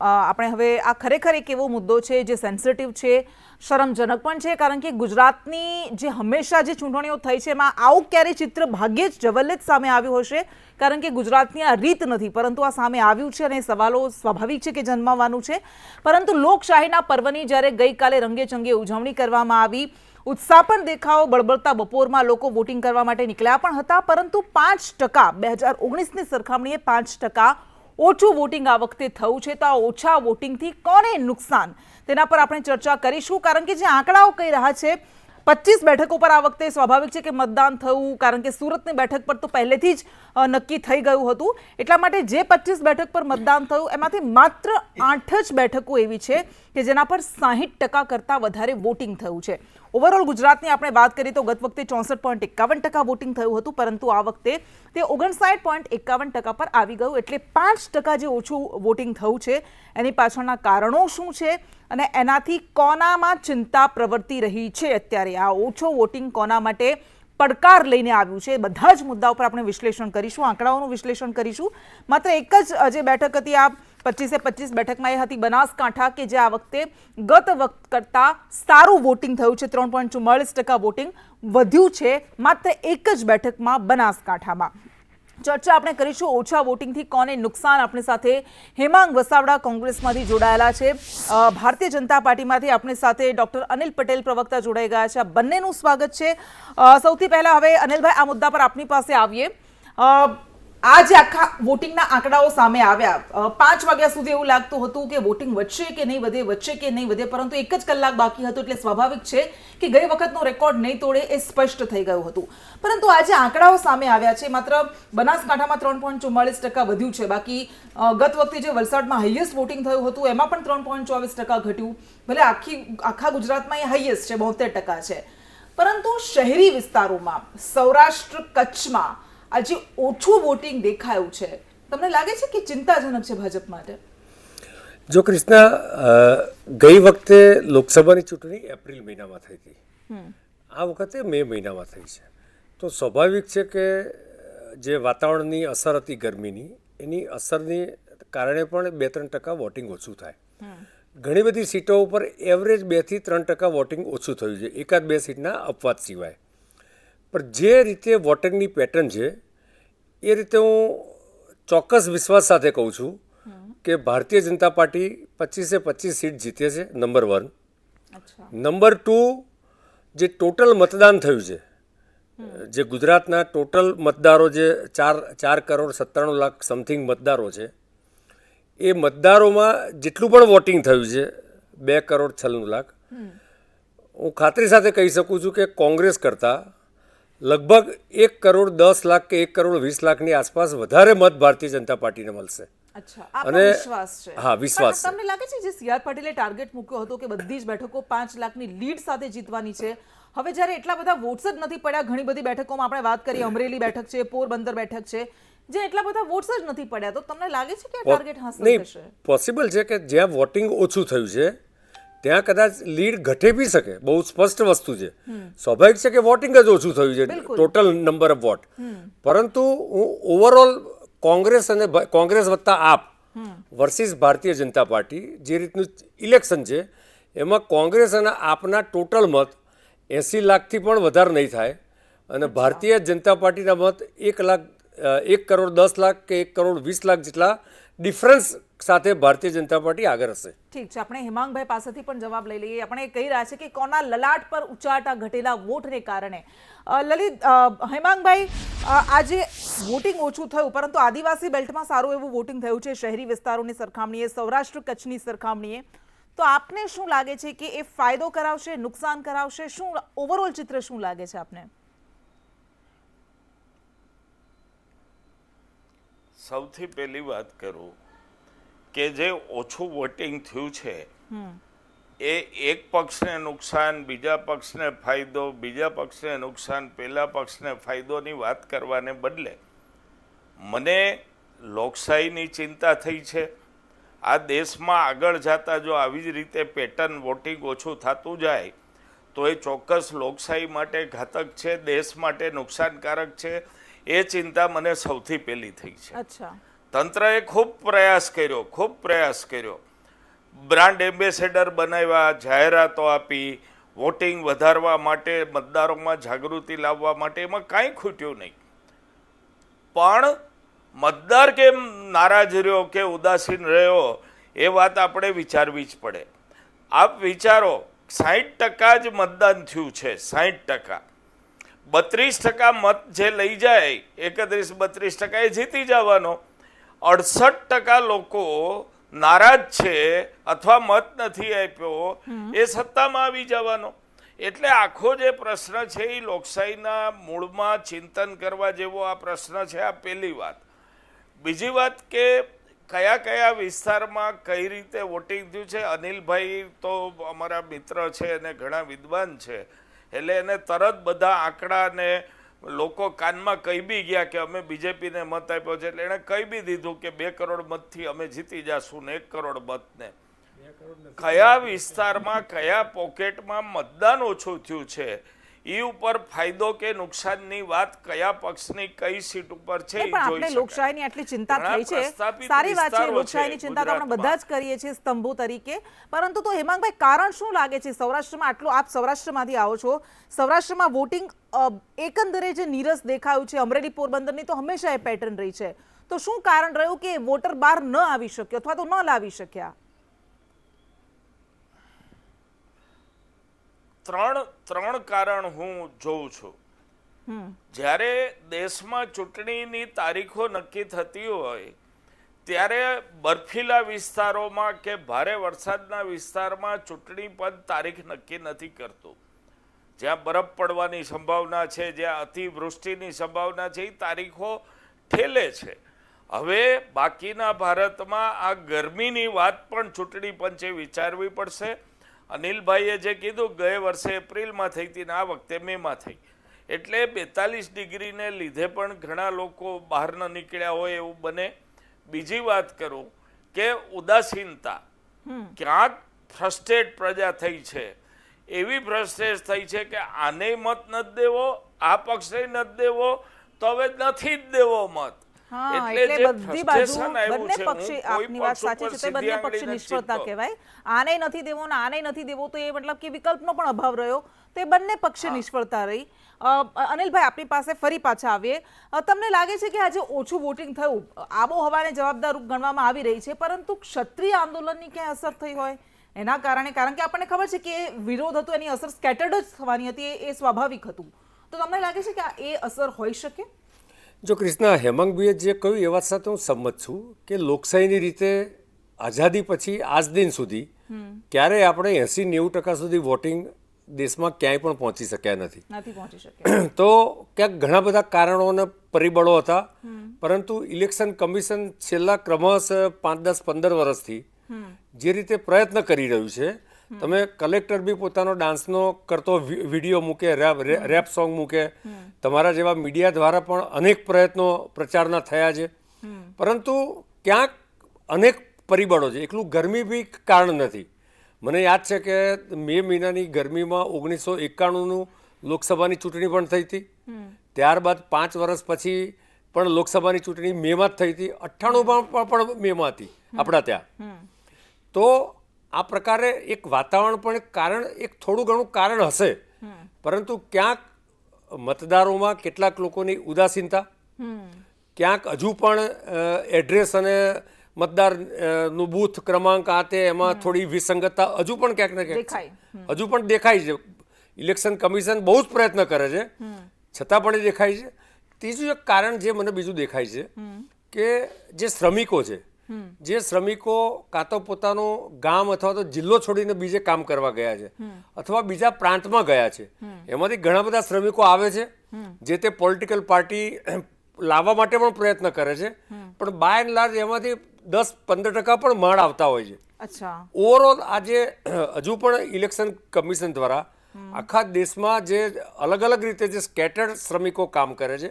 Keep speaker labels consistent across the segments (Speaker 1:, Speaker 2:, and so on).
Speaker 1: આપણે હવે આ ખરેખર એક એવો મુદ્દો છે જે સેન્સિટિવ છે, શરમજનક પણ છે, કારણ કે ગુજરાતની જે હંમેશા જે ચૂંટણીઓ થઈ છે એમાં આવું ક્યારેય ચિત્ર ભાગ્યે જ જવલ્લે જ સામે આવ્યું હશે, કારણ કે ગુજરાતની આ રીત નથી, પરંતુ આ સામે આવ્યું છે અને સવાલો સ્વાભાવિક છે કે જન્માવાનું છે. પરંતુ લોકશાહીના પર્વની જ્યારે ગઈકાલે રંગેચંગે ઉજવણી કરવામાં આવી, ઉત્સાહ પણ દેખાવો, બળબળતા બપોરમાં લોકો વોટિંગ કરવા માટે નીકળ્યા પણ હતા, પરંતુ 5% 2019ની સરખામણીએ 5% ઓછું વોટિંગ આ વખતે થયું છે. તો આ ઓછા વોટિંગથી કોને નુકસાન, તેના પર આપણે ચર્ચા કરીશું, કારણ કે જે આંકડાઓ કહી રહ્યા છે 25 બેઠકો પર આ વખતે સ્વાભાવિક છે કે મતદાન થયું, કારણ કે સુરતની બેઠક પર તો પહેલેથી જ નક્કી થઈ ગયું હતું. એટલા માટે જે 25 બેઠક પર મતદાન થયું એમાંથી માત્ર 8 જ બેઠકો એવી છે કે જેના પર 60% કરતાં વધારે વોટિંગ થયું છે. ઓવરઓલ ગુજરાતની આપણે વાત કરીએ તો ગત વખતે 64.51% વોટિંગ થયું હતું, પરંતુ આ વખતે તે 59.51% પર આવી ગયું. એટલે 5% જે ઓછું વોટિંગ થયું છે એની પાછળના કારણો શું છે અને એનાથી કોનામાં ચિંતા પ્રવર્તી રહી છે, અત્યારે આ ઓછો વોટિંગ કોના માટે પડકાર લઈને આવ્યું છે, બધા જ મુદ્દાઓ પર આપણે વિશ્લેષણ કરીશું, આંકડાઓનું વિશ્લેષણ કરીશું. માત્ર એક જ જે બેઠક હતી આ 25 બેઠકમાં એ હતી બનાસકાંઠા, કે જે આ વખતે ગત વખત કરતાં સારું વોટિંગ થયું છે. 3.44% વોટિંગ વધ્યું છે માત્ર એક જ બેઠકમાં બનાસકાંઠામાં. ચર્ચા આપણે કરીશું ઓછા વોટિંગથી કોને નુકસાન. આપણી સાથે હેમાંગ વસાવડા કોંગ્રેસમાંથી જોડાયેલા છે, ભારતીય જનતા પાર્ટીમાંથી આપણી સાથે ડોક્ટર અનિલ પટેલ પ્રવક્તા જોડાઈ ગયા છે. આ બંનેનું સ્વાગત છે. સૌથી પહેલા હવે અનિલભાઈ, આ મુદ્દા પર આપની પાસે આવીએ. આ જે આખા વોટિંગના આંકડાઓ સામે આવ્યા, 5 વાગ્યા સુધી એવું લાગતું હતું કે વોટિંગ વધશે કે નહીં વધે, વધશે કે નહીં વધે, પરંતુ 1 જ કલાક બાકી હતો, એટલે સ્વાભાવિક છે કે ગઈ વખતનો રેકોર્ડ નહીં તોડે એ સ્પષ્ટ થઈ ગયું હતું. પરંતુ આજે આંકડાઓ સામે આવ્યા છે, માત્ર બનાસકાંઠામાં 3.44% વધ્યું છે, બાકી ગત વખતે જે વલસાડમાં હાઈએસ્ટ વોટિંગ થયું હતું એમાં પણ 3.24% ઘટ્યું. ભલે આખા ગુજરાતમાં એ હાઈએસ્ટ છે, 72% છે, પરંતુ શહેરી વિસ્તારોમાં, સૌરાષ્ટ્ર કચ્છમાં આજે ઓછું વોટિંગ દેખાયું છે. તમને લાગે છે કે ચિંતાજનક છે ભાજપ માટે?
Speaker 2: જો કૃષ્ણા, ગઈ વખતે લોકસભાની ચૂંટણી એપ્રિલ મહિનામાં થઈ હતી, આ વખતે મે મહિનામાં થઈ છે. તો સ્વાભાવિક છે કે જે વાતાવરણની અસર હતી ગરમીની, એની અસરની કારણે પણ 2-3% વોટિંગ ઓછું થાય. ઘણી બધી સીટો ઉપર એવરેજ 2-3% વોટિંગ ઓછું થયું છે, 1-2 સીટના અપવાદ સિવાય. પણ જે રીતે વોટિંગની પેટર્ન છે એ રીતે હું ચોક્કસ વિશ્વાસ સાથે કહું છું કે ભારતીય જનતા પાર્ટી 25 સીટ જીતે છે, નંબર 1. નંબર 2, જે ટોટલ મતદાન થયું છે, જે ગુજરાતના ટોટલ મતદારો જે 4,97,00,000 સમથિંગ મતદારો છે, એ મતદારોમાં જેટલું પણ વોટિંગ થયું છે 2,96,00,000, હું ખાતરી સાથે કહી શકું છું કે કોંગ્રેસ કરતાં લગભગ 1,10,00,000 કે 1,20,00,000ની આસપાસ વધારે મત ભારતીય જનતા પાર્ટીને મળશે.
Speaker 1: અને વિશ્વાસ છે.
Speaker 2: હા, વિશ્વાસ.
Speaker 1: તમને લાગે છે જે સી આર પાટીલે ટાર્ગેટ મૂક્યો હતો કે બધી જ બેઠકો 5 લાખની લીડ સાથે જીતવાની છે, હવે જ્યારે એટલા બધા વોટ્સ જ નથી પડ્યા, ઘણી બધી બેઠકોમાં આપણે વાત કરીએ, અમરેલી બેઠક છે, પોરબંદર બેઠક છે, જે એટલા બધા વોટ્સ જ નથી પડ્યા, તો તમને લાગે છે કે આ ટાર્ગેટ હાંસલ થશે?
Speaker 2: પોસિબલ છે કે જ્યાં વોટિંગ ઓછું થયું છે ત્યાં કદાચ લીડ ઘટે બી શકે, બહુ સ્પષ્ટ વસ્તુ છે. સ્વાભાવિક છે કે વોટિંગ જ ઓછું થયું છે, ટોટલ નંબર ઓફ વોટ. પરંતુ હું ઓવરઓલ કોંગ્રેસ વત્તા આપ વર્સિસ ભારતીય જનતા પાર્ટી, જે રીતનું ઇલેક્શન છે એમાં કોંગ્રેસ અને આપના ટોટલ મત 80 લાખથી પણ વધારે નહીં થાય, અને ભારતીય જનતા પાર્ટીના મત 1,10,00,000 કે 1,20,00,000 જેટલા ડિફરન્સ સાથે ભારતીય જનતા પાર્ટી આગળ હશે.
Speaker 1: ઠીક છે, આપણે હેમાંગભાઈ પાસેથી પણ જવાબ લઈ લઈએ. આપણે કહી રહ્યા છે કે કોના લલાટ પર ઉચાટા ઘટેલા વોટને કારણે. હેમાંગભાઈ, આજે વોટિંગ ઓછું થયું, પરંતુ આદિવાસી બેલ્ટમાં સારું એવું વોટિંગ થયું છે શહેરી વિસ્તારોની સરખામણીએ, સૌરાષ્ટ્ર કચ્છની સરખામણીએ. તો આપને શું લાગે છે કે એ ફાયદો કરાવશે, નુકસાન કરાવશે, શું ઓવરઓલ ચિત્ર શું લાગે છે આપને?
Speaker 3: સૌથી પહેલી વાત કરું કે જે ઓછું વોટિંગ થયું છે એ એક પક્ષને નુકસાન, બીજા પક્ષને ફાયદો, બીજા પક્ષને નુકસાન, પહેલા પક્ષને ફાયદોની વાત કરવાને બદલે મને લોકશાહીની ચિંતા થઈ છે. આ દેશમાં આગળ જતા જો આવી જ રીતે પેટર્ન વોટિંગ ઓછું થતું જાય તો એ ચોક્કસ લોકશાહી માટે ઘાતક છે, દેશ માટે નુકસાનકારક છે. એ ચિંતા મને સૌથી પહેલી થઈ છે. તંત્રએ ખૂબ પ્રયાસ કર્યો, બ્રાન્ડ એમ્બેસેડર બનાવ્યા, જાહેરાતો આપી, વોટિંગ વધારવા માટે, મતદારોમાં જાગૃતિ લાવવા માટે, એમાં કાંઈ ખૂટ્યું નહીં. પણ મતદાર કેમ નારાજ રહ્યો કે ઉદાસીન રહ્યો એ વાત આપણે વિચારવી જ પડે. આપ વિચારો, 60% જ મતદાન થયું છે. 60%. 32% મત જે લઈ જાય, 31-32% એ જીતી જવાનો. 68% લોકો નારાજ છે અથવા મત નથી આપ્યો, એ સત્તામાં આવી જવાનો. એટલે આખો જે પ્રશ્ન છે એ લોકશાહીના મૂળમાં ચિંતન કરવા જેવો આ પ્રશ્ન છે. આ પહેલી વાત. બીજી વાત કે કયા કયા વિસ્તારમાં કઈ રીતે વોટિંગ થયું છે. અનિલભાઈ તો અમારા મિત્ર છે અને ઘણા વિદ્વાન છે, એટલે એને તરત બધા આંકડા ને લોકો કાનમાં કહી બી ગયા કે અમે બીજેપીને મત આપ્યો છે, એટલે એણે કહી બી દીધું કે 2 કરોડ મતથી અમે જીતી જશું ને 1 કરોડ મતને. કયા વિસ્તારમાં કયા પોકેટમાં મતદાન ઓછું થયું છે એ ઉપર ફાયદો કે નુકસાનની વાત કયા પક્ષની કઈ સીટ ઉપર છે
Speaker 1: પણ આપણે લોકશાહીની આટલી ચિંતા થઈ છે, સારી વાત છે. લોકશાહીની ચિંતા તો આપણે બધા જ કરીએ છીએ સ્તંભો તરીકે. પરંતુ તો હેમાંગભાઈ, કારણ શું લાગે છે સૌરાષ્ટ્રમાં આટલું, આપ સૌરાષ્ટ્રમાંથી આવો છો, સૌરાષ્ટ્રમાં વોટિંગ એકંદરે જે નીરસ દેખાયું છે, અમરેલી પોરબંદરની તો હંમેશા એ પેટર્ન રહી છે, તો શું કારણ રહ્યું કે વોટર બહાર ન આવી શક્યો અથવા તો ન લાવી શક્યા?
Speaker 3: ત્રણ કારણ હું જોઉં છું. જ્યારે દેશમાં ચૂંટણીની તારીખો નક્કી થતી હોય ત્યારે બર્ફીલા વિસ્તારોમાં કે ભારે વરસાદના વિસ્તારમાં ચૂંટણી પંચ તારીખ નક્કી નથી કરતું. જ્યાં બરફ પડવાની સંભાવના છે, જ્યાં અતિવૃષ્ટિની સંભાવના છે, એ તારીખો ઠેલે છે. હવે બાકીના ભારતમાં આ ગરમીની વાત પણ ચૂંટણી પંચે વિચારવી પડશે. અનિલભાઈએ જે કીધું, ગયે વર્ષે એપ્રિલમાં થઈ હતી ને આ વખતે મેમાં થઈ, એટલે 42 ડિગ્રીને લીધે પણ ઘણા લોકો બહાર ન નીકળ્યા હોય એવું બને. બીજી વાત કરું કે ઉદાસીનતા, ક્યાંક ફ્રસ્ટ્રેટ પ્રજા થઈ છે, એવી ફ્રસ્ટ્રેટ થઈ છે કે આને મત નથી દેવો, આ પક્ષને નથી દેવો, તો હવે નથી જ દેવો મત.
Speaker 1: એટલે બધી બાજુ બંને પક્ષે, આપની વાત સાચી છે, તે બંને પક્ષે નિષ્ફળતા કહેવાય. આને નથી દેવો ને આને નથી દેવો, તો એ મતલબ કે વિકલ્પનો પણ અભાવ રહ્યો, તે બંને પક્ષે નિષ્ફળતા રહી. અનિલભાઈ, આપની પાસે ફરી પાછા આવીએ. તમને લાગે છે કે આજે ઓછું વોટિંગ થયું, આબોહવાને જવાબદાર ગણવામાં આવી રહી છે, પરંતુ ક્ષત્રિય આંદોલનની ક્યાંય અસર થઈ હોય એના કારણે? કારણ કે આપણને ખબર છે કે વિરોધ હતો, એની અસર સ્કેટર્ડ જ થવાની હતી, એ સ્વાભાવિક હતું. તો તમને લાગે છે કે એ અસર હોઈ શકે?
Speaker 2: જો કૃષ્ણા, હેમાંગભાઈએ જે કહ્યું એ વાત સાથે હું સંમત છું કે લોકશાહીની રીતે આઝાદી પછી આજ દિન સુધી ક્યારેય આપણે 80-90% સુધી વોટિંગ દેશમાં ક્યાંય પણ પહોંચી શક્યા નથી. તો ક્યાંક ઘણા બધા કારણો અને પરિબળો હતા, પરંતુ ઇલેક્શન કમિશન છેલ્લા ક્રમશઃ 5-10-15 વર્ષથી જે રીતે પ્રયત્ન કરી રહ્યું છે, તમે કલેક્ટર બી પોતાનો ડાન્સનો કરતો વિડીયો મૂકે, રેપ સોંગ મૂકે, તમારા જેવા મીડિયા દ્વારા પણ અનેક પ્રયત્નો પ્રચારના થયા છે, પરંતુ ક્યાંક અનેક પરિબળો છે. એકલું ગરમી બી કારણ નથી. મને યાદ છે કે મે મહિનાની ગરમીમાં 1991નું લોકસભાની ચૂંટણી પણ થઈ હતી. ત્યારબાદ 5 વર્ષ પછી પણ લોકસભાની ચૂંટણી મેમાં જ થઈ હતી. 98માં પણ મેમાં હતી આપણા ત્યાં. તો આ પ્રકારે એક વાતાવરણ પણ એક થોડું ઘણું કારણ હશે, પરંતુ ક્યાંક મતદારોમાં કેટલાક લોકોની ઉદાસીનતા, ક્યાંક હજુ પણ એડ્રેસ અને મતદારનું બૂથ ક્રમાંક આ તે એમાં થોડી વિસંગતતા હજુ પણ ક્યાંક ને ક્યાંક હજુ પણ દેખાય છે. ઇલેક્શન કમિશન બહુ જ પ્રયત્ન કરે છે, છતાં પણ એ દેખાય છે. ત્રીજું એક કારણ જે મને બીજું દેખાય છે કે જે શ્રમિકો છે, જે શ્રમિકો કાં તો પોતાનું ગામ અથવા તો જિલ્લો છોડીને બીજે કામ કરવા ગયા છે અથવા બીજા પ્રાંતમાં ગયા છે, એમાંથી ઘણા બધા શ્રમિકો આવે છે, જે તે પોલિટિકલ પાર્ટી લાવવા માટે પણ પ્રયત્ન કરે છે, પણ બાય એન્ડ લાર્જ એમાંથી 10-15% પણ માળ આવતા હોય છે. ઓવરઓલ આજે હજુ પણ ઇલેક્શન કમિશન દ્વારા આખા દેશમાં જે અલગ અલગ રીતે જે સ્કેટર્ડ શ્રમિકો કામ કરે છે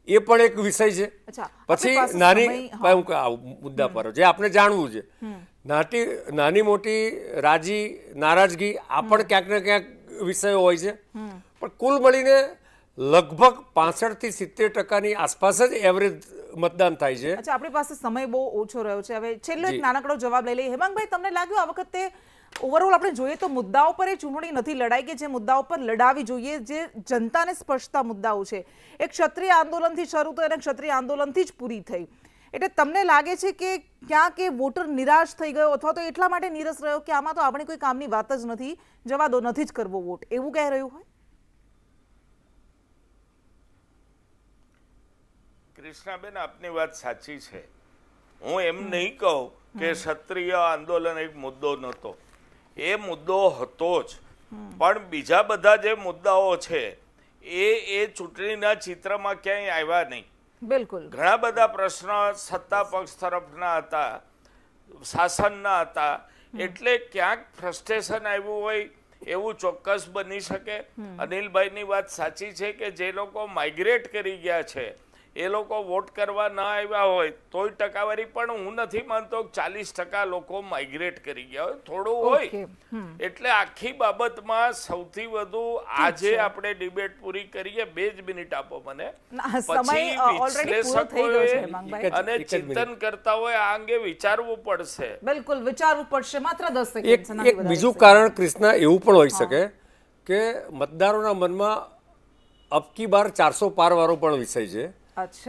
Speaker 2: એ પણ એક વિષય છે. પછી મુદ્દા પર જે આપણે જાણવું છે, નાની મોટી નારાજગી આ પણ ક્યાંક ને ક્યાંક વિષયો હોય છે, પણ કુલ મળીને લગભગ 65-70% આસપાસ જ એવરેજ મતદાન થાય છે.
Speaker 1: અચ્છા, આપણી પાસે સમય બહુ ઓછો રહ્યો છે. હવે છેલ્લો એક
Speaker 2: જી.
Speaker 1: નાનકડો જવાબ લઈ લઈએ. હેમાંગભાઈ, તમને લાગ્યું આ વખતે ઓવરઓલ આપણે જોઈએ તો મુદ્દાઓ પર એ ચૂંટણી નથી લડાઈ કે જે મુદ્દાઓ પર લડાવી જોઈએ, જે જનતાને સ્પર્શતા મુદ્દાઓ છે. એક ક્ષત્રિય આંદોલનથી શરૂ થઈ અને ક્ષત્રિય આંદોલનથી જ પૂરી થઈ. એટલે તમને લાગે છે કે ક્યાંક એ વોટર નિરાશ થઈ ગયો અથવા તો એટલા માટે નિરસ રહ્યો કે આમાં તો આપણે કોઈ કામની વાત જ નથી, જવા દો, નથી જ કરવો વોટ, એવું કહી રહ્યું હોય?
Speaker 3: કૃષ્ણાબેન, આપની વાત સાચી છે. હું એમ નહીં કહું કે ક્ષત્રિય આંદોલન એક મુદ્દો નહોતો, એ મુદ્દો હતો જ, પણ બીજા બધા જે મુદ્દાઓ છે એ ચૂંટણીના ચિત્રમાં ક્યાંય આવ્યા નહીં.
Speaker 1: બિલકુલ.
Speaker 3: ઘણા બધા પ્રશ્નો સત્તા પક્ષ તરફના હતા, શાસનના હતા, એટલે ક્યાંક ફ્રસ્ટ્રેશન આવ્યું હોય એવું ચોક્કસ બની શકે. અનિલભાઈની વાત સાચી છે કે જે લોકો માઇગ્રેટ કરી ગયા છે એ લોકો વોટ કરવા ન આવ્યા હોય તોય ટકાવારી, પણ હું નથી માનતો 40% લોકો માઇગ્રેટ કરી ગયા હોય, થોડું હોય. એટલે આખી બાબતમાં સૌથી વધુ આજે આપણે ડિબેટ પૂરી કરીએ. 2 જ મિનિટ આપો મને. પછી વિશ્લેષકોએ અને ચિંતન કરતા હોય આ અંગે વિચારવું પડશે.
Speaker 1: બિલકુલ, વિચારવું પડશે. માત્ર 10 સેકન્ડ.
Speaker 2: એક બીજું કારણ કૃષ્ણા એવું પણ હોઈ શકે કે મતદારોના મનમાં અબકી બાર 400 પાર વાળો પણ વિષય છે.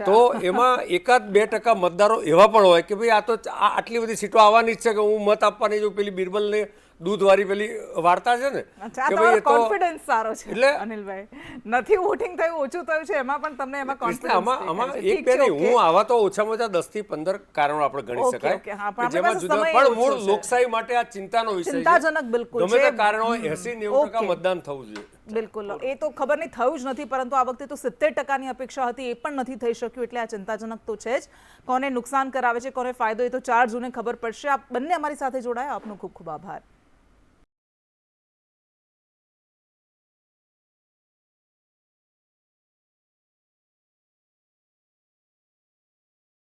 Speaker 2: તો એમાં 1-2% મતદારો એવા પણ હોય કે ભાઈ આ તો આટલી બધી સીટો આવવાની જ છે કે હું મત આપવાની જો પેલી બિરબલને દૂધવાળી પેલી વાર્તા છે ને કે ભાઈ એ તો
Speaker 1: કોન્ફિડન્સ સારો છે.
Speaker 2: એટલે
Speaker 1: અનિલભાઈ, નથી વોટિંગ થયું, ઓછું થયું છે, એમાં પણ તમને એમાં કોન્ફિડન્સ
Speaker 2: આમાં એક બે નહીં, હું આવા તો ઓછામાં ઓછા 10 થી 15 કારણો આપણે ગણી શકાય કે જેમાં જુદા, પણ મૂળ લોકશાહી માટે આ ચિંતાનો વિષય છે.
Speaker 1: ચિંતાજનક બિલકુલ
Speaker 2: ગમે તે કારણ હોય 80-90% મતદાન થવું જોઈએ.
Speaker 1: બિલકુલ, એ તો ખબર નહીં થયું જ નથી, પરંતુ આ વખતે તો 70%ની અપેક્ષા હતી, એ પણ નથી થઈ શક્યું, એટલે આ ચિંતાજનક તો છે જ. કોને નુકસાન કરાવે છે, કોને ફાયદો, એ તો 4 જૂને ખબર પડશે. આપ બંને અમારી સાથે જોડાયા, આપનો ખૂબ ખૂબ આભાર.